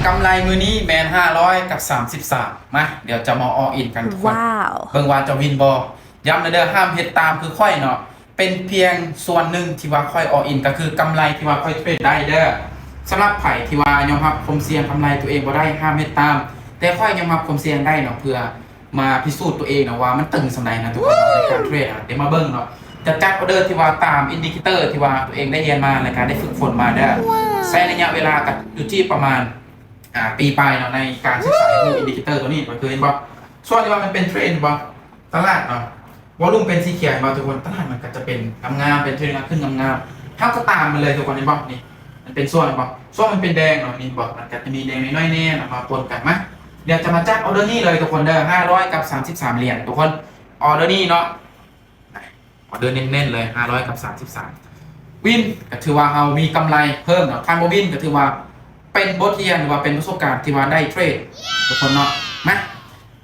กำไรมือนี้แมน500กับ33มาเดี๋ยวจะมาอออินกันทุกคน ว้าว เบิ่งว่าจะวินบอย้ำเด้อห้ามเฮ็ดตามคือค่อยเนาะเป็นเพียงส่วนหนึ่งที่ว่าค่อยอออินก็คือกำไรที่ว่าค่อยเทรดได้เด้อสำหรับไผ่ที่ว่ายอมรับความเสี่ยงกำไรตัวเองบ่ได้ห้ามเฮ็ดตาม แต่ค่อยยอมรับความเสี่ยงได้เนาะเพื่อมาพิสูจน์ตัวเองเนาะว่ามันตึงสำใดนะทุกคนในการเทรดเดี๋ยวมาเบิ่งเนาะจะจัดออเดอร์ที่ว่าตามอินดิเคเตอร์ที่ว่าตัวเองได้เรียนมาในการได้ฝึกฝนมาเด้อใช้ระยะเวลากับอยู่ที่ประมาณปีปลายเนาะในการศึกษาดูอินดิเคเตอร์ตัวนี้มันคือเห็นบ่ส่วนที่ว่ามันเป็นเทรนด์บ่ตลาดเนาะวอลุ่มเป็นสีเขียวมาทุกคนตลาดมันก็จะเป็นงามๆเป็นเทรนด์ขึ้นงามๆเท่าก็ตามมันเลยทุกคนเห็นบ่นี่มันเป็นส่วนบ่ส่วนมันเป็นแดงเนาะนี่บ่มันก็จะมีแดงน้อยๆแน่มาปนกันมั้ยเดี๋ยวจะมาจัดออเดอร์นี้เลยทุกคนเด้อ500กับ33เหรียญทุกคนออเดอร์นี้เนาะออเดอร์เน้นๆเลย500กับ33วินก็ถือว่าเรามีกำไรเพิ่มเนาะคันบ่วินก็ถือว่าเป็นบทเรียนหรือว่าเป็นประสบการณ์ที่ว่าได้เทรดทุกคนเนาะมา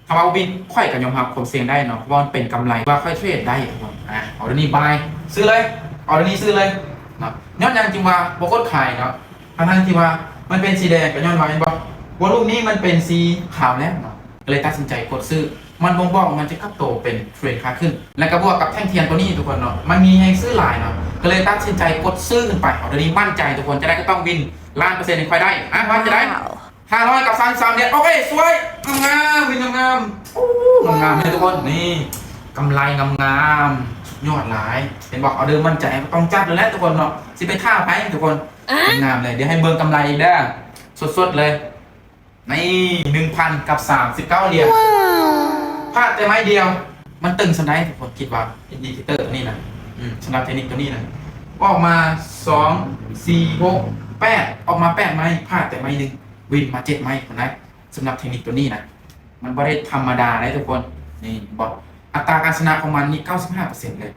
ถ้าว่าวินค่อยกับยอมรับความเสี่ยงได้เนาะเพราะว่ามันเป็นกำไรว่าค่อยเทรดได้ทุกคนออเดอร์นี้บายซื้อเลยออเดอร์นี้ซื้อเลยเนาะย้อนยังจริงว่าบ่กดขายเนาะทั้งที่ว่ามันเป็นสีแดงก็ย้อนว่าเห็นบ่วอลุ่มนี้มันเป็นสีขาวแล้วเนาะก็เลยตัดสินใจกดซื้อมันบ่งบอกมันจะขับโตเป็นเทรนขาขึ้นแล้วก็บวกกับแท่งเทียนตัวนี้ทุกคนเนาะมันมีให้ซื้อหลายเนาะก็เลยตัดสินใจกดซื้อขึ้นไปออเดอร์นี้มั่นใจทุกคนจะได้ก็ต้องวิน1,000,000%ในค่อยได้วันจะได้500กับ33เหรียญโอเคสวยงามวินงามงามเลยทุกคนนี่กำไรงามยอดหลายเป็นบอกออเดอร์มั่นใจต้องจัดเลยแหละทุกคนเนาะสิไปท่าไปทุกคนงามเลยเดี๋ยวให้เบิ่งกำไรอีกเด้อสดๆเลยนี่ 1,000 กับ39เหรียญพลาดแต่ไม้เดียวมันตึงสไนด์ทุกคนคิดว่าอินดิเคเตอร์ตัวนี้นะสำหรับเทคนิคตัวนี้นะออกมา2 4 6 8ออกมา8ไม้พลาดแต่ไม้หนึ่งวินมา7ไม้คนนั้นสำหรับเทคนิคตัวนี้นะมันไม่ได้ธรรมดาเลยทุกคนนี่บอกอัตราการชนะของมันนี่ 95% เลย